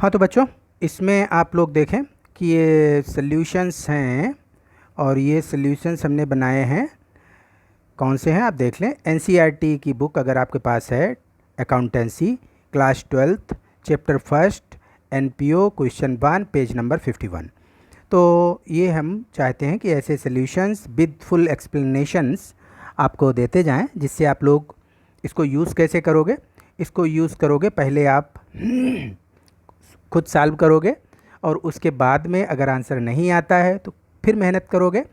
हाँ तो बच्चों, इसमें आप लोग देखें कि ये सॉल्यूशंस हैं और ये सॉल्यूशंस हमने बनाए हैं। कौन से हैं आप देख लें। एनसीईआरटी की बुक अगर आपके पास है, accountancy class 12th chapter first NPO question 1 page number 51। तो ये हम चाहते हैं कि ऐसे सॉल्यूशंस विद फुल एक्सप्लेनेशंस आपको देते जाएं, जिससे आप लोग इसको यूज़ कैसे करोगे। इसको यूज़ करोगे, पहले आप खुद सॉल्व करोगे और उसके बाद में अगर आंसर नहीं आता है तो फिर मेहनत करोगे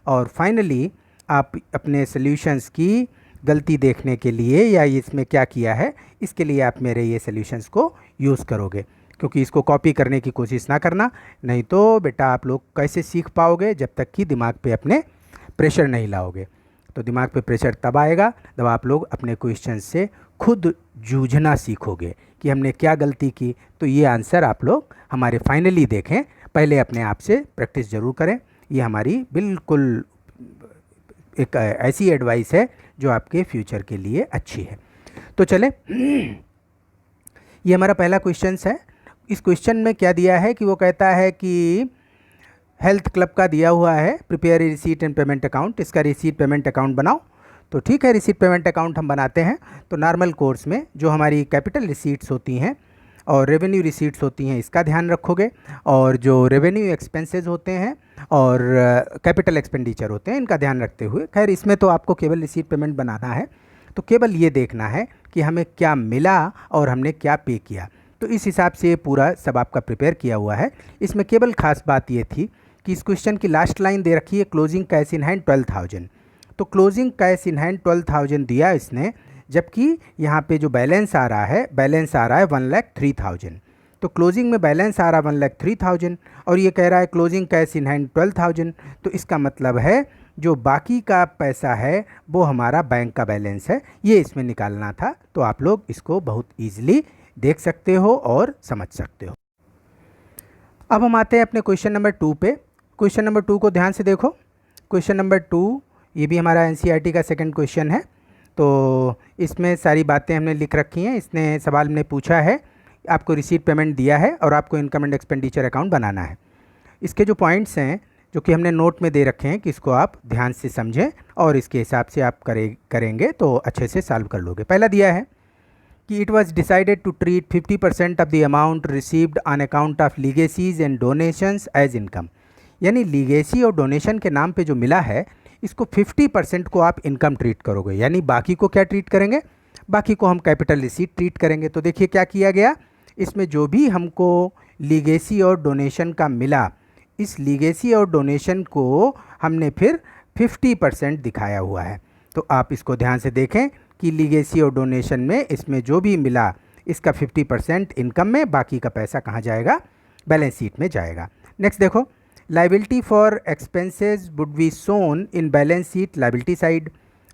और फाइनली आप अपने सॉल्यूशंस की गलती देखने के लिए या इसमें क्या किया है इसके लिए आप मेरे ये सॉल्यूशंस को यूज़ करोगे। क्योंकि इसको कॉपी करने की कोशिश ना करना, नहीं तो बेटा आप लोग कैसे सीख पाओगे जब तक कि दिमाग पे अपने प्रेशर नहीं लाओगे। तो दिमाग पे प्रेशर तब आएगा जब आप लोग अपने क्वेश्चन से खुद जूझना सीखोगे कि हमने क्या गलती की। तो ये आंसर आप लोग हमारे फाइनली देखें, पहले अपने आप से प्रैक्टिस ज़रूर करें। ये हमारी बिल्कुल एक ऐसी एडवाइस है जो आपके फ्यूचर के लिए अच्छी है। तो चले, ये हमारा पहला क्वेश्चन है। इस क्वेश्चन में क्या दिया है कि वो कहता है कि हेल्थ क्लब का दिया हुआ है prepare receipt and payment account, इसका रिसीट पेमेंट अकाउंट बनाओ। तो ठीक है, रिसीट पेमेंट अकाउंट हम बनाते हैं। तो नॉर्मल कोर्स में जो हमारी कैपिटल रिसीट्स होती हैं और रेवेन्यू रिसीट्स होती हैं इसका ध्यान रखोगे, और जो रेवेन्यू एक्सपेंसेस होते हैं और कैपिटल एक्सपेंडिचर होते हैं इनका ध्यान रखते हुए, खैर इसमें तो आपको केवल रिसीट पेमेंट बनाना है। तो केवल ये देखना है कि हमें क्या मिला और हमने क्या पे किया। तो इस हिसाब से पूरा सब आपका प्रिपेयर किया हुआ है। इसमें केवल खास बात ये थी कि इस क्वेश्चन की लास्ट लाइन दे रखी है क्लोजिंग कैश इन हैंड 12,000। तो क्लोजिंग कैश इन हैंड 12,000 दिया इसने, जबकि यहाँ पे जो बैलेंस आ रहा है 1,03,000। तो क्लोजिंग में बैलेंस आ रहा है 1,03,000 और ये कह रहा है क्लोजिंग कैश इन हैंड 12,000। तो इसका मतलब है जो बाकी का पैसा है वो हमारा बैंक का बैलेंस है, ये इसमें निकालना था। तो आप लोग इसको बहुत ईजिली देख सकते हो और समझ सकते हो। अब हम आते हैं अपने क्वेश्चन नंबर 2 पे। क्वेश्चन नंबर 2 को ध्यान से देखो। क्वेश्चन नंबर 2 ये भी हमारा एनसीईआरटी का सेकंड क्वेश्चन है। तो इसमें सारी बातें हमने लिख रखी हैं। इसने सवाल में पूछा है, आपको रिसीट पेमेंट दिया है और आपको इनकम एंड एक्सपेंडिचर अकाउंट बनाना है। इसके जो पॉइंट्स हैं जो कि हमने नोट में दे रखे हैं कि इसको आप ध्यान से समझें और इसके हिसाब से आप करेंगे तो अच्छे से सॉल्व कर लोगे। पहला दिया है कि it was decided to treat 50% of the amount received on account of legacies and donations as income. यानी लीगेसी और डोनेशन के नाम पे जो मिला है इसको 50% को आप इनकम ट्रीट करोगे, यानी बाकी को क्या ट्रीट करेंगे, बाकी को हम कैपिटल रिसीट ट्रीट करेंगे। तो देखिए क्या किया गया, इसमें जो भी हमको लीगेसी और डोनेशन का मिला, इस लीगेसी और डोनेशन को हमने फिर 50% दिखाया हुआ है। तो आप इसको ध्यान से देखें कि लीगेसी और डोनेशन में इसमें जो भी मिला इसका 50% इनकम में, बाकी का पैसा कहाँ जाएगा, बैलेंस शीट में जाएगा। नेक्स्ट देखो, liability for expenses would be shown in balance sheet liability side.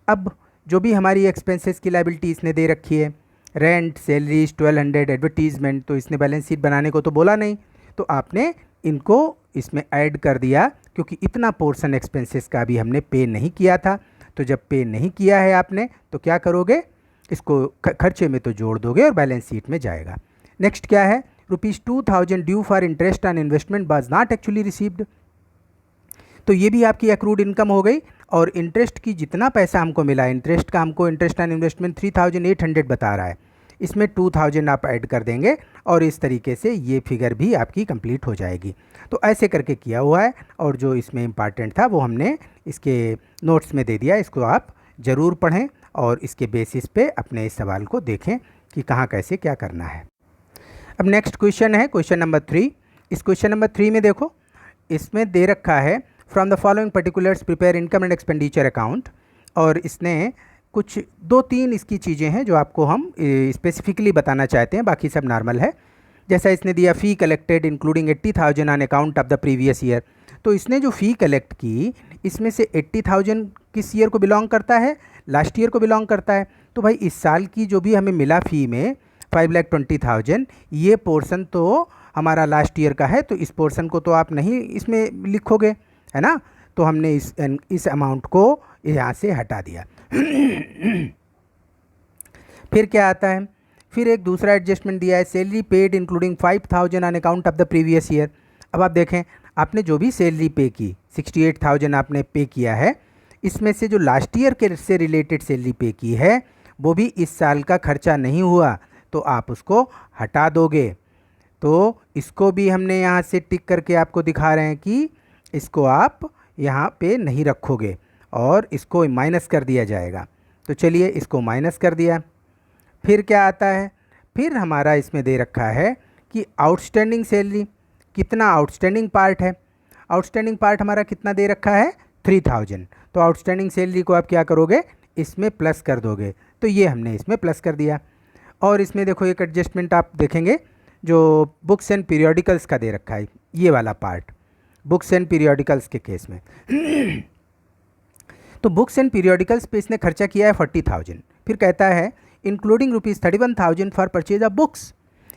अब जो भी हमारी एक्सपेंसेस की लाइबिलिटी इसने दे रखी है, रेंट, सैलरीज 1200, एडवर्टीजमेंट, तो इसने बैलेंस शीट बनाने को तो बोला नहीं, तो आपने इनको इसमें ऐड कर दिया क्योंकि इतना पोर्शन एक्सपेंसेस का भी हमने पे नहीं किया था। तो जब पे नहीं किया है आपने तो क्या करोगे, इसको खर्चे में तो जोड़ दोगे और बैलेंस शीट में जाएगा। नेक्स्ट क्या है, ₹2,000 due for interest on investment was not actually received. तो ये भी आपकी अक्रूड इनकम हो गई और इंटरेस्ट की जितना पैसा हमको मिला, इंटरेस्ट का हमको इंटरेस्ट ऑन इन्वेस्टमेंट 3,800 बता रहा है, इसमें 2,000 आप ऐड कर देंगे और इस तरीके से ये फिगर भी आपकी कंप्लीट हो जाएगी। तो ऐसे करके किया हुआ है और जो इसमें इम्पॉर्टेंट था वो हमने इसके नोट्स में दे दिया। इसको आप ज़रूर पढ़ें और इसके बेसिस पे अपने इस सवाल को देखें कि कहाँ कैसे क्या करना है। अब नेक्स्ट क्वेश्चन है क्वेश्चन नंबर 3। इस क्वेश्चन नंबर 3 में देखो, इसमें दे रखा है from the following particulars prepare income and expenditure account, और इसने कुछ 2-3 इसकी चीज़ें हैं जो आपको हम स्पेसिफिकली बताना चाहते हैं, बाकी सब नॉर्मल है। जैसा इसने दिया fee collected including 80,000 on account of the previous year. तो इसने जो फ़ी कलेक्ट की इसमें से 80,000 किस ईयर को बिलोंग करता है, लास्ट ईयर को बिलोंग करता है। तो भाई इस साल की जो भी हमें मिला फ़ी में 5,20,000, ये पोर्शन तो हमारा लास्ट ईयर का है, तो इस पोर्शन को तो आप नहीं इसमें लिखोगे, है ना। तो हमने इस अमाउंट को यहाँ से हटा दिया। फिर क्या आता है फिर एक दूसरा एडजस्टमेंट दिया है, salary paid including 5000 on account of the previous year. अब आप देखें, आपने जो भी सैलरी पे की 68,000 आपने पे किया है, इसमें से जो लास्ट ईयर के से रिलेटेड सैलरी पे की है वो भी इस साल का खर्चा नहीं हुआ, तो आप उसको हटा दोगे। तो इसको भी हमने यहाँ से टिक करके आपको दिखा रहे हैं कि इसको आप यहाँ पे नहीं रखोगे और इसको माइनस कर दिया जाएगा। तो चलिए इसको माइनस कर दिया। फिर क्या आता है, फिर हमारा इसमें दे रखा है कि आउटस्टैंडिंग सैलरी, कितना आउटस्टैंडिंग पार्ट है। आउटस्टैंडिंग पार्ट हमारा कितना दे रखा है, 3000। तो आउटस्टैंडिंग सैलरी को आप क्या करोगे, इसमें प्लस कर दोगे। तो ये हमने इसमें प्लस कर दिया। और इसमें देखो एक एडजस्टमेंट आप देखेंगे जो बुक्स एंड पीरियोडिकल्स का दे रखा है, ये वाला पार्ट बुक्स एंड पीरियोडिकल्स के केस में। तो बुक्स एंड पीरियोडिकल्स पे इसने खर्चा किया है 40,000। फिर कहता है including ₹31,000 for purchase of books,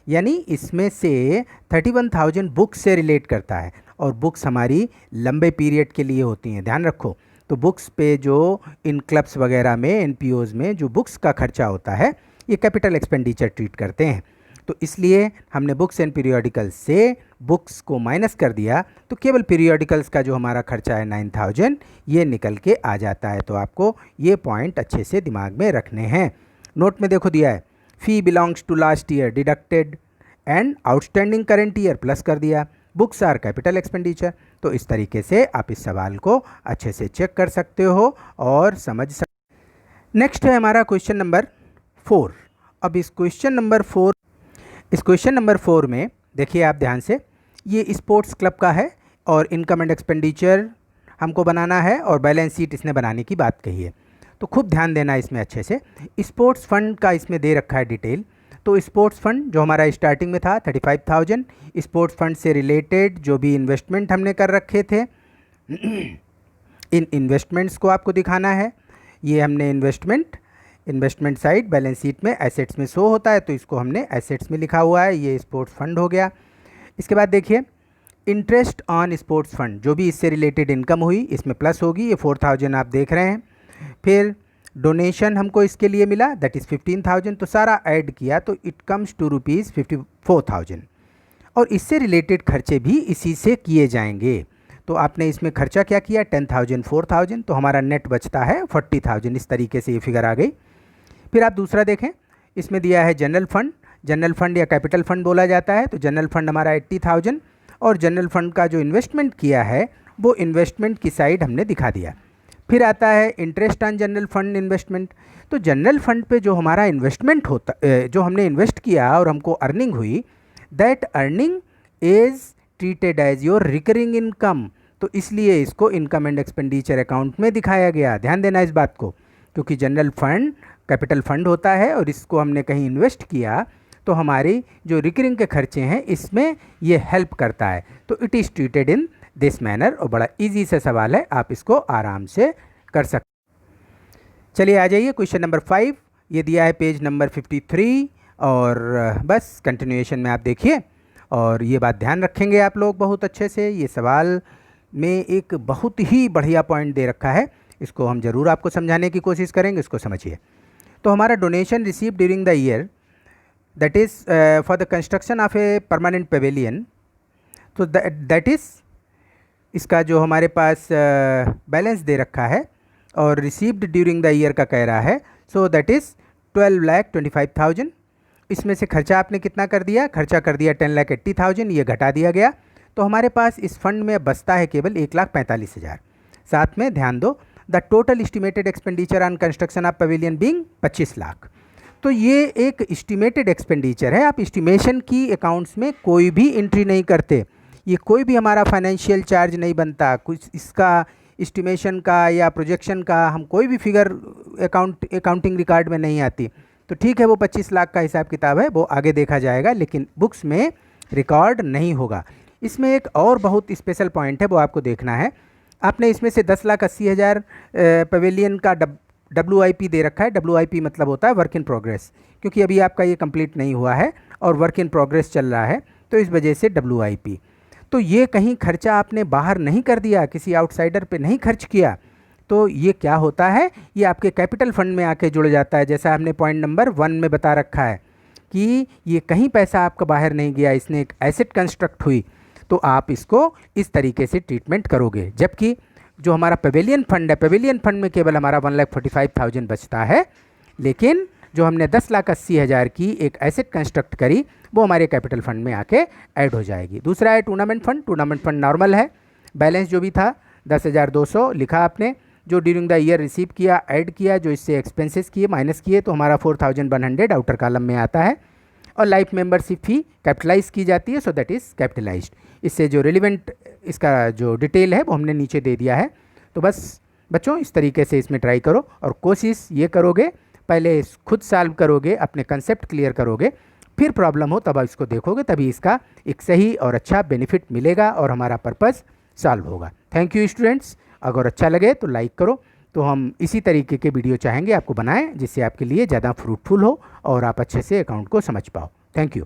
यानी इसमें से 31,000 बुक्स से रिलेट करता है और बुक्स हमारी लंबे पीरियड के लिए होती हैं, ध्यान रखो। तो बुक्स पे जो इन क्लब्स वगैरह में, एनपीओज में जो बुक्स का खर्चा होता है, ये कैपिटल एक्सपेंडिचर ट्रीट करते हैं। तो इसलिए हमने बुक्स एंड पीरियोडिकल्स से बुक्स को माइनस कर दिया, तो केवल पीरियोडिकल्स का जो हमारा खर्चा है 9,000 ये निकल के आ जाता है। तो आपको ये पॉइंट अच्छे से दिमाग में रखने हैं। नोट में देखो दिया है, fee belongs to last year deducted and outstanding current year plus कर दिया, बुक्स आर कैपिटल एक्सपेंडिचर। तो इस तरीके से आप इस सवाल को अच्छे से चेक कर सकते हो और समझ सकते। नेक्स्ट है हमारा क्वेश्चन नंबर 4। अब इस क्वेश्चन नंबर 4 में देखिए आप ध्यान से, ये स्पोर्ट्स क्लब का है और इनकम एंड एक्सपेंडिचर हमको बनाना है और बैलेंस शीट इसने बनाने की बात कही है। तो खूब ध्यान देना इसमें अच्छे से। स्पोर्ट्स फंड का इसमें दे रखा है डिटेल। तो स्पोर्ट्स फंड जो हमारा स्टार्टिंग में था 35,000, स्पोर्ट्स फंड से रिलेटेड जो भी इन्वेस्टमेंट हमने कर रखे थे इन इन्वेस्टमेंट्स को आपको दिखाना है। ये हमने इन्वेस्टमेंट साइड बैलेंस शीट में एसेट्स में शो होता है, तो इसको हमने एसेट्स में लिखा हुआ है, ये स्पोर्ट्स फंड हो गया। इसके बाद देखिए इंटरेस्ट ऑन स्पोर्ट्स फंड, जो भी इससे रिलेटेड इनकम हुई इसमें प्लस होगी, ये 4,000 आप देख रहे हैं। फिर डोनेशन हमको इसके लिए मिला, दैट इज़ 15,000, तो सारा ऐड किया तो इट कम्स टू ₹54,000। और इससे रिलेटेड खर्चे भी इसी से किए जाएंगे। तो आपने इसमें खर्चा क्या किया, 10,000 4,000, तो हमारा नेट बचता है 40,000। इस तरीके से ये फिगर आ गई। फिर आप दूसरा देखें, इसमें दिया है जनरल फंड या कैपिटल फंड बोला जाता है। तो जनरल फंड हमारा 80,000 और जनरल फंड का जो इन्वेस्टमेंट किया है वो इन्वेस्टमेंट की साइड हमने दिखा दिया। फिर आता है interest on general fund investment. तो जनरल फंड पे जो हमारा इन्वेस्टमेंट होता, जो हमने इन्वेस्ट किया और हमको अर्निंग हुई, that earning is treated as your recurring income. तो इसलिए इसको इनकम एंड एक्सपेंडिचर अकाउंट में दिखाया गया। ध्यान देना इस बात को, क्योंकि जनरल फंड कैपिटल फंड होता है और इसको हमने कहीं इन्वेस्ट किया तो हमारी जो रिकरिंग के खर्चे हैं इसमें ये हेल्प करता है। तो it is treated in this manner. और बड़ा इजी सा सवाल है, आप इसको आराम से कर सकते। चलिए आ जाइए क्वेश्चन नंबर 5। ये दिया है पेज नंबर 53 और बस कंटिन्यूएशन में आप देखिए और ये बात ध्यान रखेंगे आप लोग बहुत अच्छे से। ये सवाल में एक बहुत ही बढ़िया पॉइंट दे रखा है, इसको हम ज़रूर आपको समझाने की कोशिश करेंगे, इसको समझिए। तो हमारा donation receive during the year, that is for the construction of a permanent pavilion. तो दैट इज़ इसका जो हमारे पास बैलेंस दे रखा है और रिसीव्ड ड्यूरिंग द ईयर का कह रहा है, सो दैट इज़ 12,25,000। इसमें से खर्चा आपने कितना कर दिया, खर्चा कर दिया 10,80,000, ये घटा दिया गया। तो हमारे पास इस फंड में बचता है केवल 1,45,000। साथ में ध्यान दो, the total estimated expenditure on construction of pavilion being 25 lakh. तो ये एक एस्टिमेटेड एक्सपेंडिचर है, आप एस्टिमेशन की अकाउंट्स में कोई भी एंट्री नहीं करते, ये कोई भी हमारा फाइनेंशियल चार्ज नहीं बनता, कुछ इसका एस्टिमेशन का या प्रोजेक्शन का हम कोई भी फिगर अकाउंटिंग रिकॉर्ड में नहीं आती। तो ठीक है, वो 25 लाख का हिसाब किताब है, वो आगे देखा जाएगा, लेकिन बुक्स में रिकॉर्ड नहीं होगा। इसमें एक और बहुत स्पेशल पॉइंट है, वो आपको देखना है। आपने इसमें से 10,80,000 पवेलियन का WIP दे रखा है। WIP मतलब होता है वर्क इन प्रोग्रेस, क्योंकि अभी आपका ये कंप्लीट नहीं हुआ है और वर्क इन प्रोग्रेस चल रहा है, तो इस वजह से WIP। तो ये कहीं खर्चा आपने बाहर नहीं कर दिया, किसी आउटसाइडर पे नहीं खर्च किया, तो ये क्या होता है, ये आपके कैपिटल फंड में आके जुड़ जाता है। जैसा हमने पॉइंट नंबर 1 में बता रखा है कि ये कहीं पैसा आपका बाहर नहीं गया, इसने एक एसेट कंस्ट्रक्ट हुई, तो आप इसको इस तरीके से ट्रीटमेंट करोगे। जबकि जो हमारा पवेलियन फंड है, पवेलियन फंड में केवल हमारा 1,45,000 बचता है, लेकिन जो हमने 10,80,000 की एक एसेट कंस्ट्रक्ट करी वो हमारे कैपिटल फंड में आके ऐड हो जाएगी। दूसरा है tournament fund. Tournament fund normal है, बैलेंस जो भी था 10,200 लिखा आपने, जो ड्यूरिंग द ईयर रिसीव किया ऐड किया, जो इससे एक्सपेंसेस किए माइनस किए, तो हमारा 4,100 आउटर कॉलम में आता है। और लाइफ मेंबरशिप फी कैपिटलाइज की जाती है, सो दैट इज़ कैपिटलाइज्ड। इससे जो रिलेवेंट इसका जो डिटेल है वो हमने नीचे दे दिया है। तो बस बच्चों इस तरीके से इसमें ट्राई करो और कोशिश ये करोगे, पहले खुद सॉल्व करोगे, अपने कंसेप्ट क्लियर करोगे, फिर प्रॉब्लम हो तब इसको देखोगे, तभी इसका एक सही और अच्छा बेनिफिट मिलेगा और हमारा पर्पज़ सॉल्व होगा। Thank you students. अगर अच्छा लगे तो लाइक करो। तो हम इसी तरीके के वीडियो चाहेंगे आपको बनाएं जिससे आपके लिए ज़्यादा फ्रूटफुल हो और आप अच्छे से अकाउंट को समझ पाओ। Thank you.